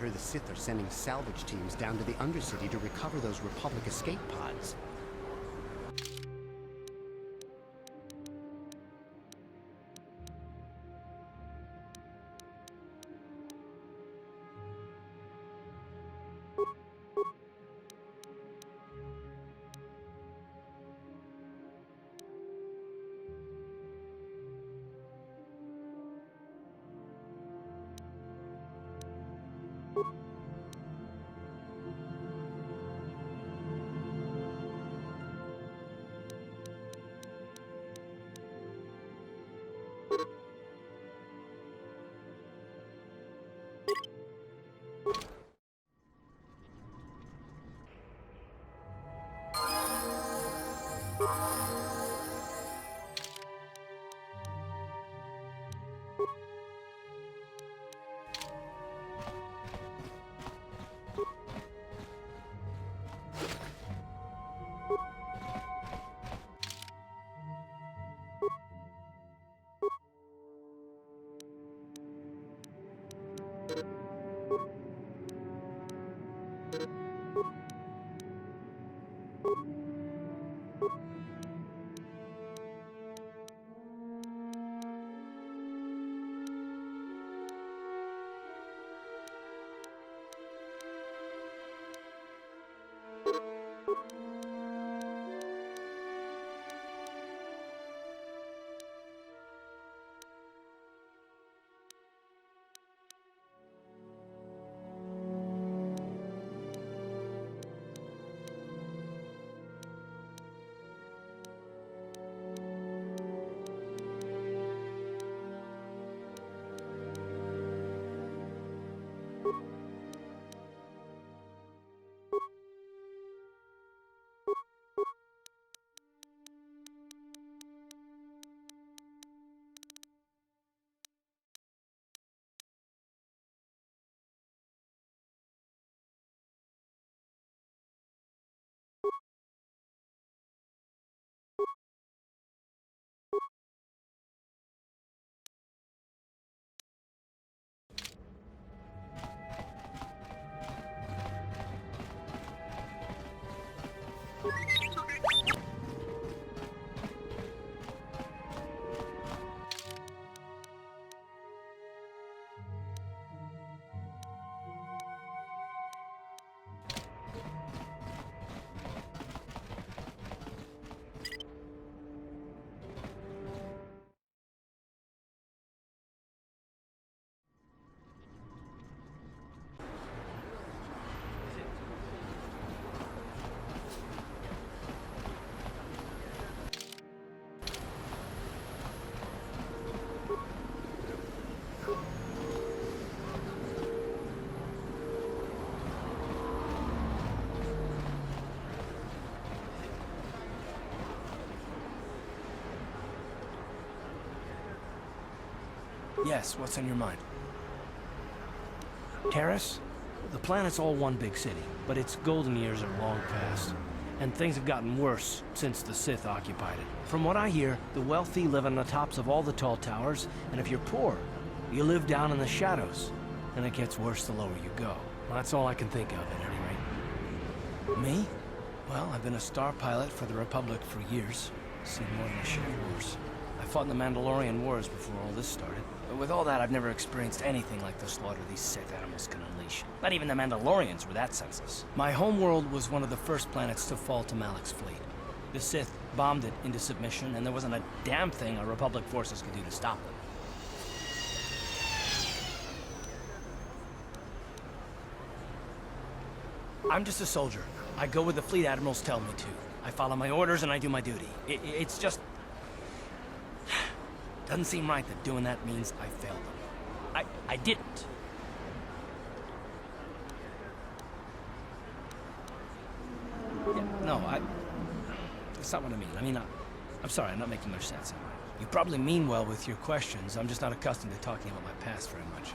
heard the Sith are sending salvage teams down to the Undercity to recover those Republic escape pods. Yes, what's on your mind? Terrace? The planet's all one big city, but its golden years are long past. And things have gotten worse since the Sith occupied it. From what I hear, the wealthy live on the tops of all the tall towers, and if you're poor, you live down in the shadows. And it gets worse the lower you go. Well, that's all I can think of, at any rate. Me? Well, I've been a star pilot for the Republic for years. Seen more than a share of wars. I fought in the Mandalorian Wars before all this started. But with all that, I've never experienced anything like the slaughter these Sith animals can unleash. Not even the Mandalorians were that senseless. My homeworld was one of the first planets to fall to Malak's fleet. The Sith bombed it into submission, and there wasn't a damn thing our Republic forces could do to stop them. I'm just a soldier. I go where the fleet admirals tell me to. I follow my orders and I do my duty. It's just... doesn't seem right that doing that means I failed them. I didn't. Yeah, no, that's not what I mean. I mean, I'm sorry, I'm not making much sense, am I? You probably mean well with your questions. I'm just not accustomed to talking about my past very much.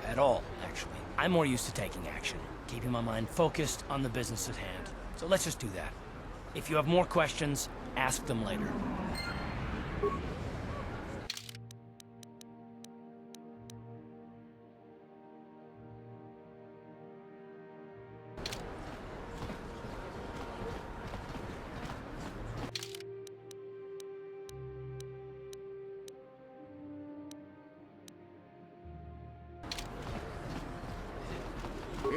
At all, actually. I'm more used to taking action, keeping my mind focused on the business at hand. So let's just do that. If you have more questions, ask them later.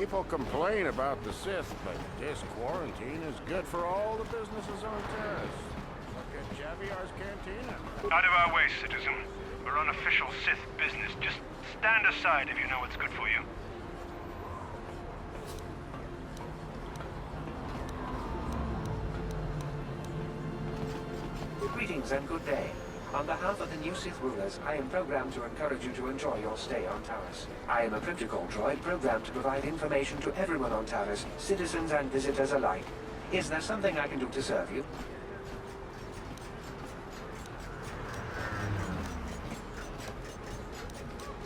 People complain about the Sith, but this quarantine is good for all the businesses on Taris. Look at Javier's Cantina. Out of our way, citizen. We're on official Sith business. Just stand aside if you know what's good for you. Greetings and good day. On behalf of the new Sith rulers, I am programmed to encourage you to enjoy your stay on Taris. I am a protocol droid programmed to provide information to everyone on Taris, citizens and visitors alike. Is there something I can do to serve you?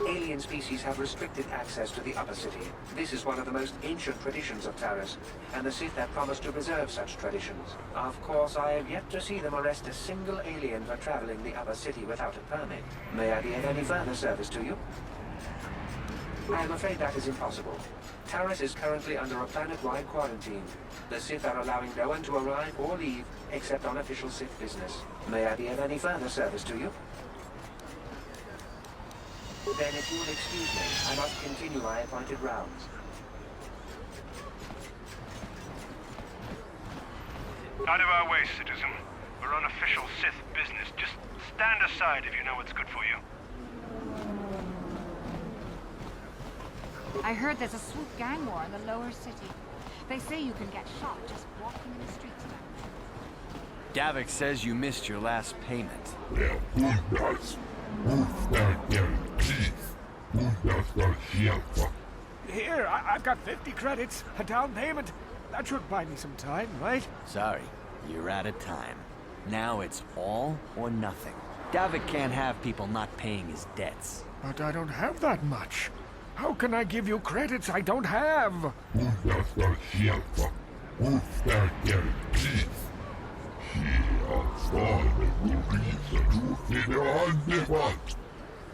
Alien species have restricted access to the upper city. This is one of the most ancient traditions of Taris, and the Sith have promised to preserve such traditions. Of course, I have yet to see them arrest a single alien for traveling the upper city without a permit. May I be of any further service to you? I am afraid that is impossible. Taris is currently under a planet-wide quarantine. The Sith are allowing no one to arrive or leave except on official Sith business. May I be of any further service to you? Then if you will excuse me, I must continue my appointed rounds. Out of our way, citizen. We're on official Sith business. Just stand aside if you know what's good for you. I heard there's a swoop gang war in the lower city. They say you can get shot just walking in the streets down there. Davik says you missed your last payment. Here, I've got 50 credits, a down payment. That should buy me some time, right? Sorry, you're out of time. Now it's all or nothing. Davik can't have people not paying his debts. But I don't have that much. How can I give you credits I don't have?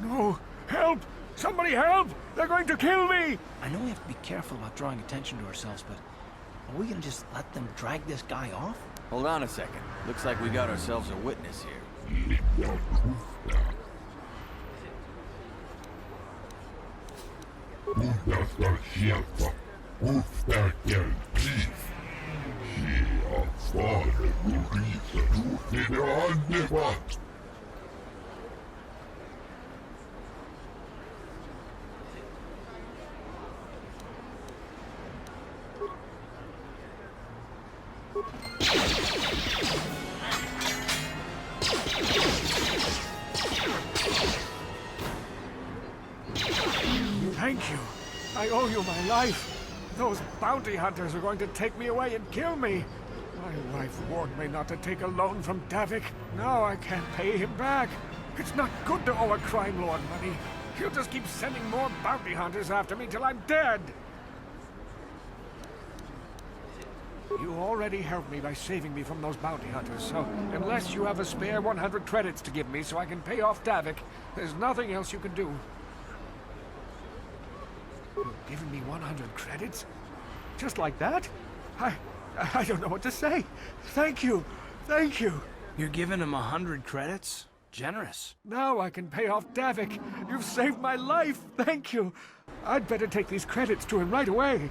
No! Help! Somebody help! They're going to kill me! I know we have to be careful about drawing attention to ourselves, but are we gonna just let them drag this guy off? Hold on a second. Looks like we got ourselves a witness here. Thank you. I owe you my life. Those bounty hunters are going to take me away and kill me. My wife warned me not to take a loan from Davik. Now I can't pay him back. It's not good to owe a crime lord money. He'll just keep sending more bounty hunters after me till I'm dead. You already helped me by saving me from those bounty hunters, so unless you have a spare 100 credits to give me so I can pay off Davik, there's nothing else you can do. You've given me 100 credits? Just like that? I don't know what to say. Thank you. Thank you. You're giving him 100 credits? Generous. Now I can pay off Davik. You've saved my life. Thank you. I'd better take these credits to him right away.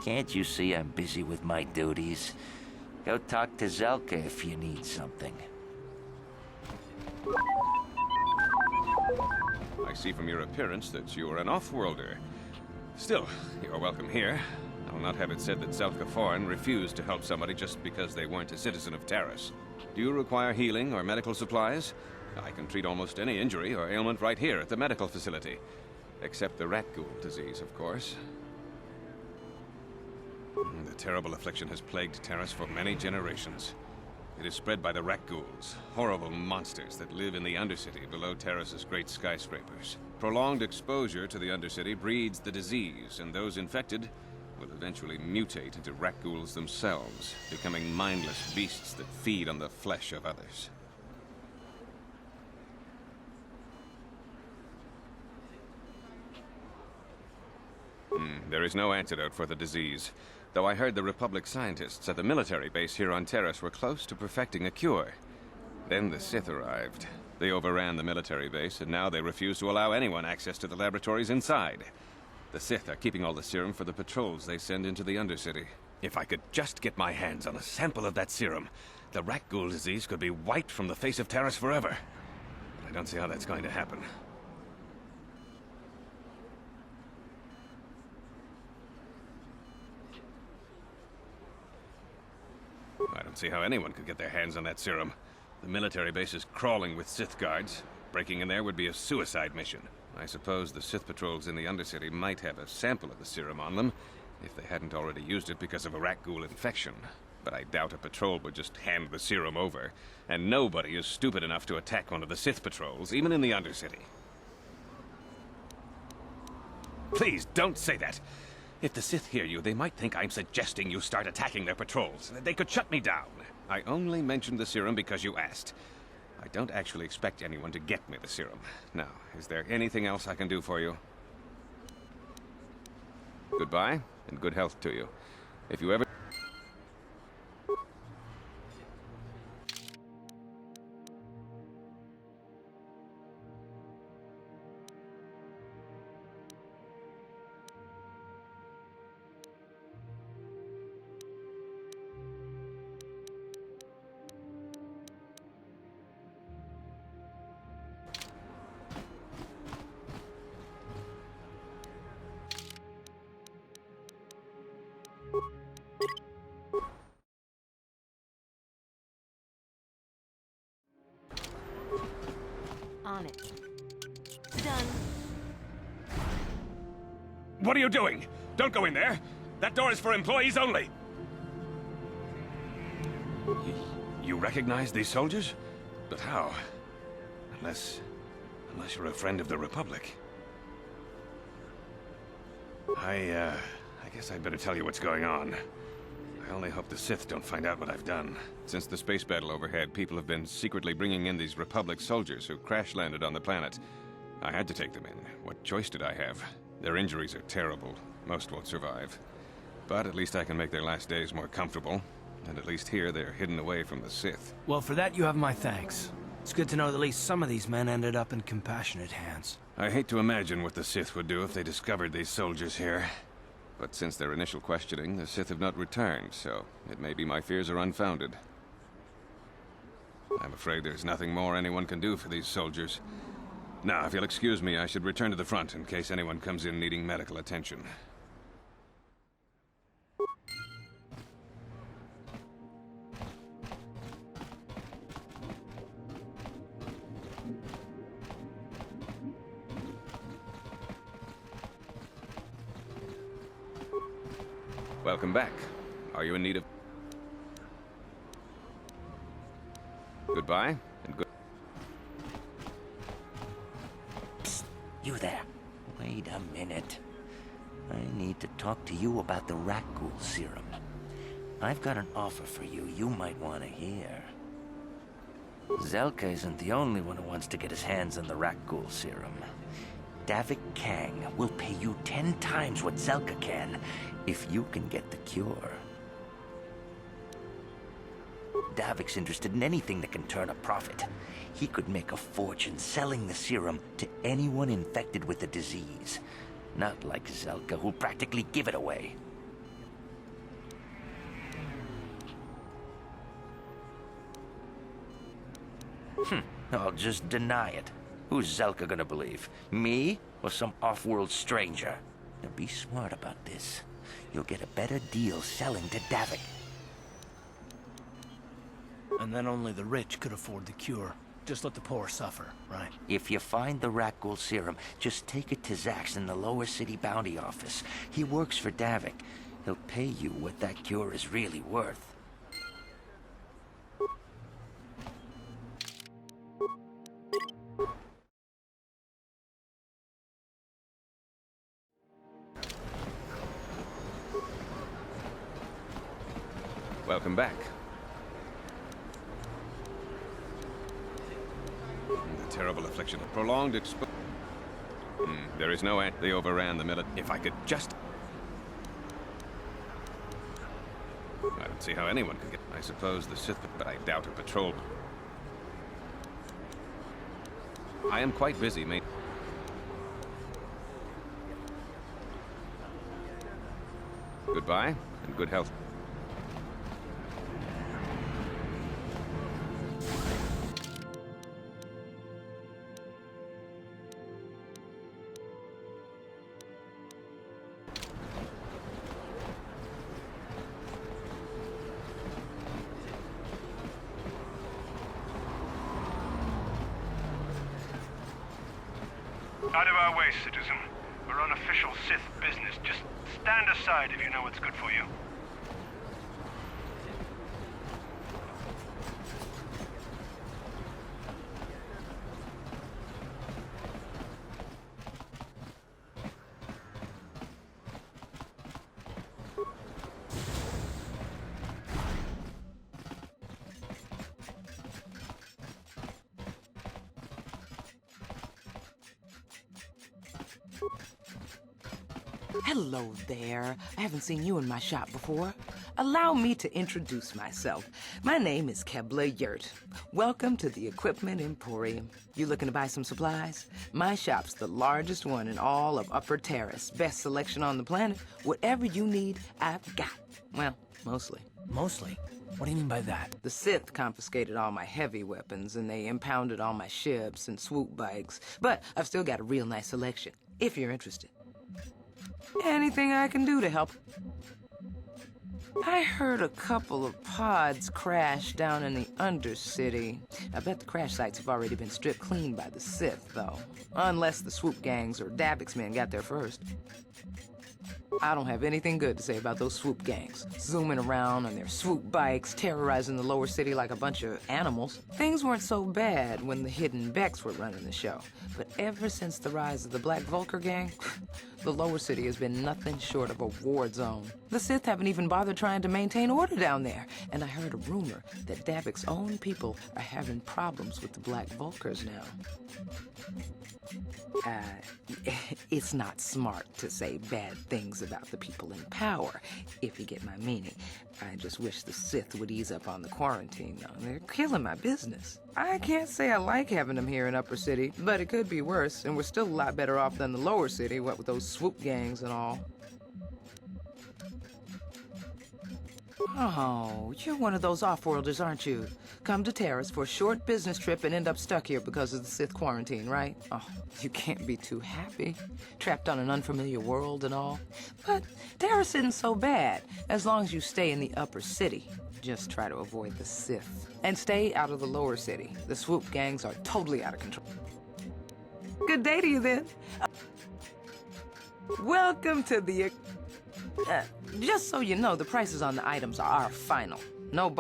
Can't you see I'm busy with my duties? Go talk to Zelka if you need something. I see from your appearance that you're an off-worlder. Still, you're welcome here. I'll not have it said that Zelka Foreign refused to help somebody just because they weren't a citizen of Taris. Do you require healing or medical supplies? I can treat almost any injury or ailment right here at the medical facility. Except the rat ghoul disease, of course. The terrible affliction has plagued Taris for many generations. It is spread by the Rakghouls, horrible monsters that live in the Undercity below Terrace's great skyscrapers. Prolonged exposure to the Undercity breeds the disease, and those infected will eventually mutate into Rakghouls themselves, becoming mindless beasts that feed on the flesh of others. There is no antidote for the disease, though I heard the Republic scientists at the military base here on Terrace were close to perfecting a cure. Then the Sith arrived. They overran the military base, and now they refuse to allow anyone access to the laboratories inside. The Sith are keeping all the serum for the patrols they send into the Undercity. If I could just get my hands on a sample of that serum, the Rakghoul disease could be wiped from the face of Terrace forever. But I don't see how that's going to happen. I don't see how anyone could get their hands on that serum. The military base is crawling with Sith guards. Breaking in there would be a suicide mission. I suppose the Sith patrols in the Undercity might have a sample of the serum on them, if they hadn't already used it because of a Rakghoul infection. But I doubt a patrol would just hand the serum over, and nobody is stupid enough to attack one of the Sith patrols, even in the Undercity. Please, don't say that! If the Sith hear you, they might think I'm suggesting you start attacking their patrols. They could shut me down. I only mentioned the serum because you asked. I don't actually expect anyone to get me the serum. Now, is there anything else I can do for you? Goodbye, and good health to you. If you ever... On it. Done. What are you doing? Don't go in there! That door is for employees only! You recognize these soldiers? But how? Unless you're a friend of the Republic. I guess I'd better tell you what's going on. I only hope the Sith don't find out what I've done. Since the space battle overhead, people have been secretly bringing in these Republic soldiers who crash-landed on the planet. I had to take them in. What choice did I have? Their injuries are terrible. Most won't survive. But at least I can make their last days more comfortable. And at least here, they're hidden away from the Sith. Well, for that you have my thanks. It's good to know that at least some of these men ended up in compassionate hands. I hate to imagine what the Sith would do if they discovered these soldiers here. But since their initial questioning, the Sith have not returned, so it may be my fears are unfounded. I'm afraid there's nothing more anyone can do for these soldiers. Now, if you'll excuse me, I should return to the front in case anyone comes in needing medical attention. Welcome back. Are you in need of... Goodbye, and good... Psst, you there. Wait a minute. I need to talk to you about the Rakghoul serum. I've got an offer for you might want to hear. Zelka isn't the only one who wants to get his hands on the Rakghoul serum. Davik Kang will pay you 10 times what Zelka can if you can get the cure. Davik's interested in anything that can turn a profit. He could make a fortune selling the serum to anyone infected with the disease. Not like Zelka, who'll practically give it away. I'll just deny it. Who's Zelka gonna believe? Me or some off-world stranger? Now be smart about this. You'll get a better deal selling to Davik. And then only the rich could afford the cure. Just let the poor suffer, right? If you find the Rakghoul serum, just take it to Zax in the Lower City Bounty Office. He works for Davik. He'll pay you what that cure is really worth. Welcome back. The terrible affliction of prolonged exposure. There is no end. They overran the military. If I could just... I don't see how anyone could get... I suppose the Sith, but I doubt a patrol. I am quite busy, mate. Goodbye, and good health. Out of our way, citizen. We're on official Sith business. Just stand aside if you know what's good for you. Hello there. I haven't seen you in my shop before. Allow me to introduce myself. My name is Kebla Yurt. Welcome to the Equipment Emporium. You looking to buy some supplies? My shop's the largest one in all of Upper Terrace. Best selection on the planet. Whatever you need, I've got. Well, mostly. Mostly? What do you mean by that? The Sith confiscated all my heavy weapons, and they impounded all my ships and swoop bikes. But I've still got a real nice selection, if you're interested. Anything I can do to help. I heard a couple of pods crash down in the Undercity. I bet the crash sites have already been stripped clean by the Sith, though. Unless the swoop gangs or Davix men got there first. I don't have anything good to say about those swoop gangs. Zooming around on their swoop bikes, terrorizing the lower city like a bunch of animals. Things weren't so bad when the Hidden Becks were running the show. But ever since the rise of the Black Vulcar gang, the lower city has been nothing short of a war zone. The Sith haven't even bothered trying to maintain order down there. And I heard a rumor that Davix's own people are having problems with the Black Vulcars now. It's not smart to say bad things about the people in power, if you get my meaning. I just wish the Sith would ease up on the quarantine, though. They're killing my business. I can't say I like having them here in Upper City, but it could be worse, and we're still a lot better off than the Lower City, what with those swoop gangs and all. Oh, you're one of those off-worlders, aren't you? Come to Terrace for a short business trip and end up stuck here because of the Sith quarantine, right? Oh, you can't be too happy. Trapped on an unfamiliar world and all. But Terrace isn't so bad, as long as you stay in the Upper City. Just try to avoid the Sith. And stay out of the Lower City. The swoop gangs are totally out of control. Good day to you, then. Welcome to the... just so you know, the prices on the items are final. No...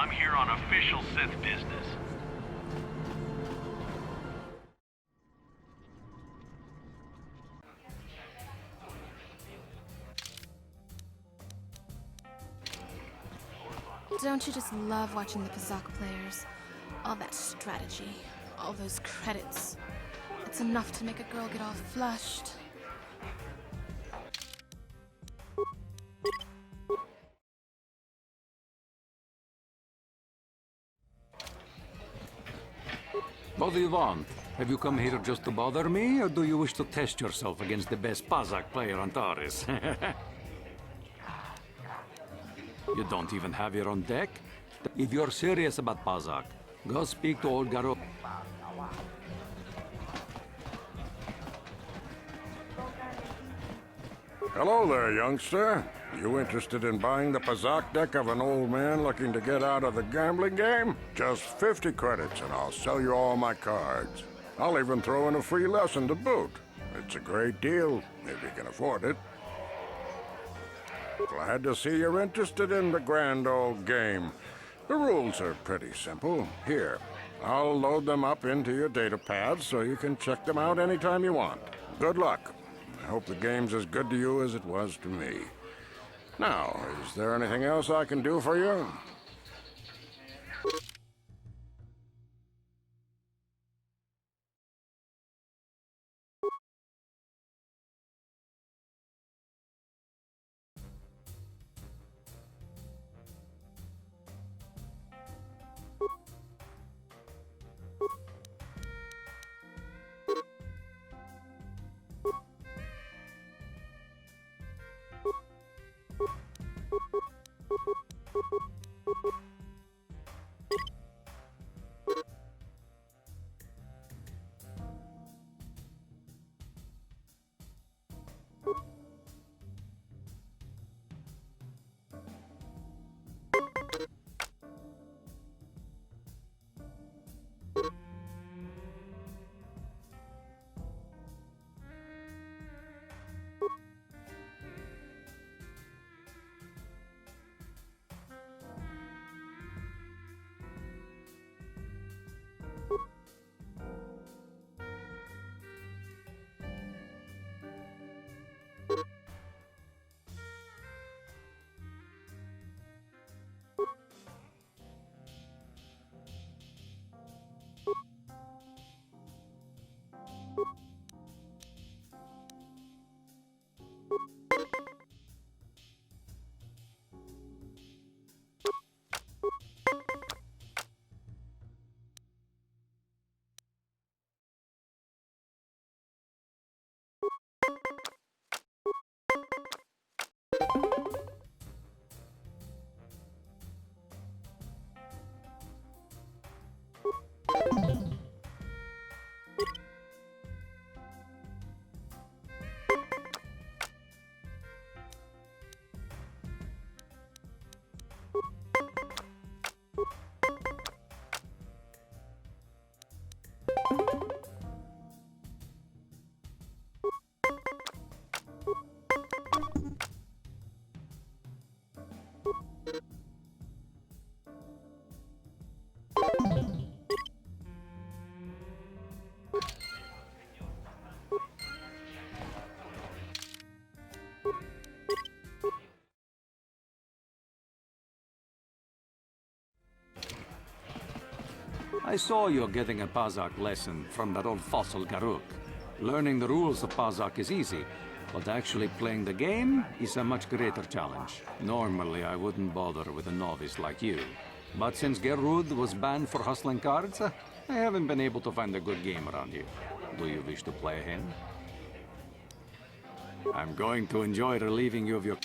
I'm here on official Sith business. Don't you just love watching the Kazakh players? All that strategy, all those credits. It's enough to make a girl get all flushed. What do you want? Have you come here just to bother me, or do you wish to test yourself against the best Pazak player on Taris? You don't even have your own deck? If you're serious about Pazak, go speak to old Garuk. Hello there, youngster. You interested in buying the Pazak deck of an old man looking to get out of the gambling game? Just 50 credits and I'll sell you all my cards. I'll even throw in a free lesson to boot. It's a great deal, if you can afford it. Glad to see you're interested in the grand old game. The rules are pretty simple. Here, I'll load them up into your data pad so you can check them out anytime you want. Good luck. I hope the game's as good to you as it was to me. Now, is there anything else I can do for you? I saw you're getting a Pazak lesson from that old fossil Garuk. Learning the rules of Pazak is easy, but actually playing the game is a much greater challenge. Normally, I wouldn't bother with a novice like you. But since Gerud was banned for hustling cards, I haven't been able to find a good game around here. Do you wish to play a hand? I'm going to enjoy relieving you of your...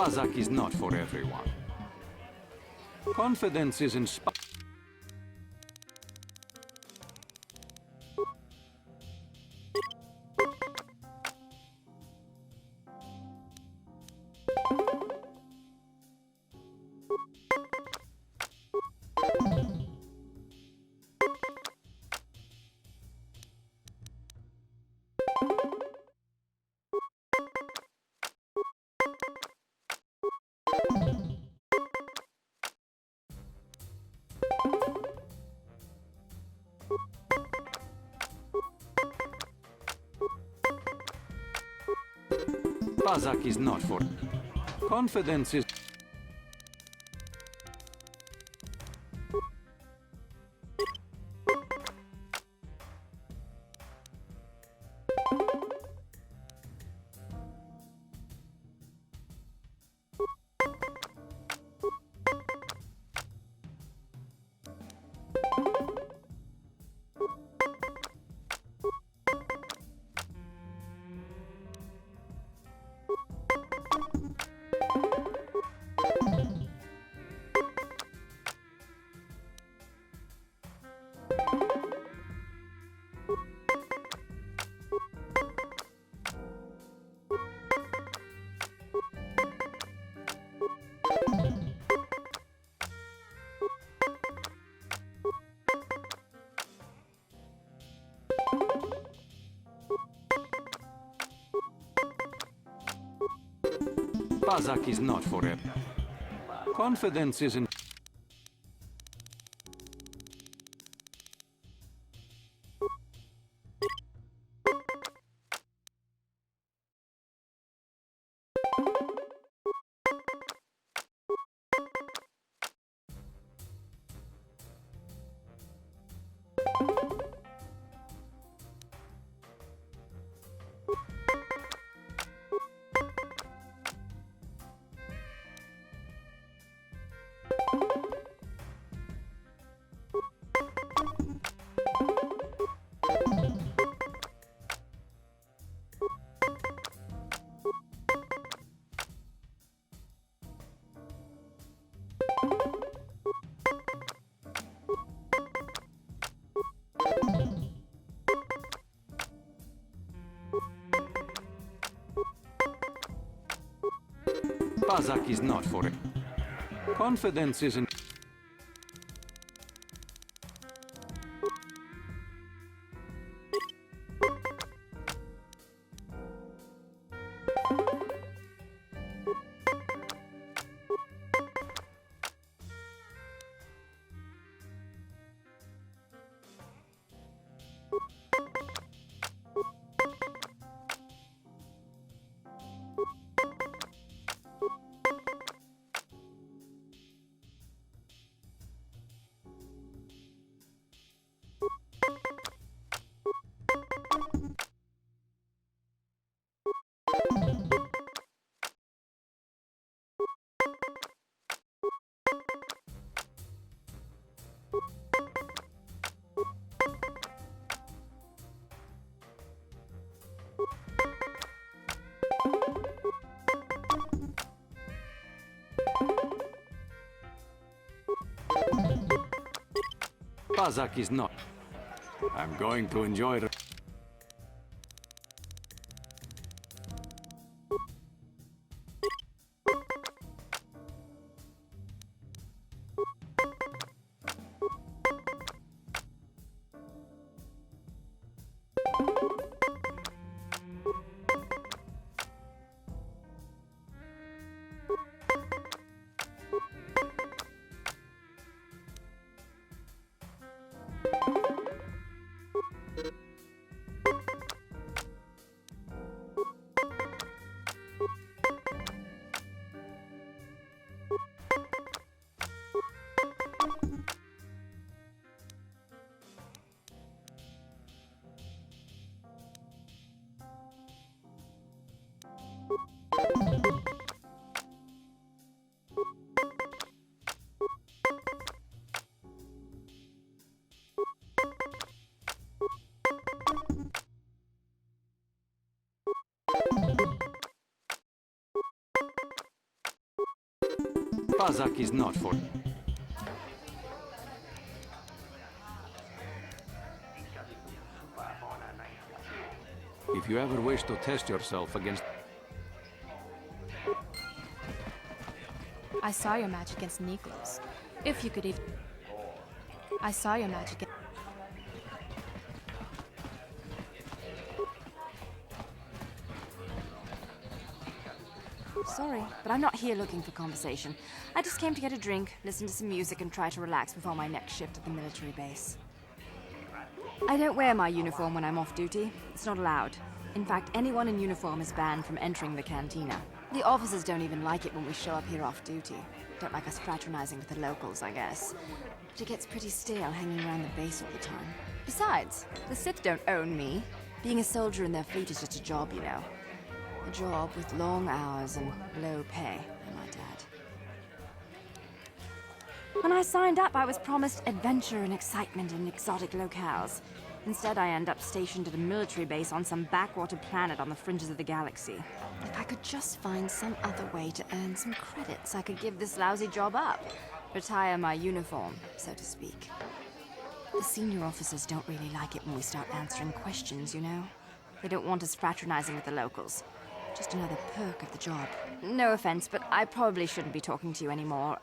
Pazak is not for everyone. Confidence is inspired. Pazak is not for... Confidence is... Pazak is not for everyone. Confidence is in... Pazak is not for it. Confidence is in... Pazak is not. I'm going to enjoy it. Pazak is not for... If you ever wish to test yourself against... I saw your match against Niklos. If you could even... I saw your match against... Sorry, but I'm not here looking for conversation. I just came to get a drink, listen to some music, and try to relax before my next shift at the military base. I don't wear my uniform when I'm off duty. It's not allowed. In fact, anyone in uniform is banned from entering the cantina. The officers don't even like it when we show up here off duty. Don't like us fraternizing with the locals, I guess. But it gets pretty stale hanging around the base all the time. Besides, the Sith don't own me. Being a soldier in their fleet is just a job, you know. A job with long hours and low pay, I might add. When I signed up, I was promised adventure and excitement in exotic locales. Instead, I end up stationed at a military base on some backwater planet on the fringes of the galaxy. If I could just find some other way to earn some credits, I could give this lousy job up. Retire my uniform, so to speak. The senior officers don't really like it when we start answering questions, you know? They don't want us fraternizing with the locals. Just another perk of the job. No offense, but I probably shouldn't be talking to you anymore.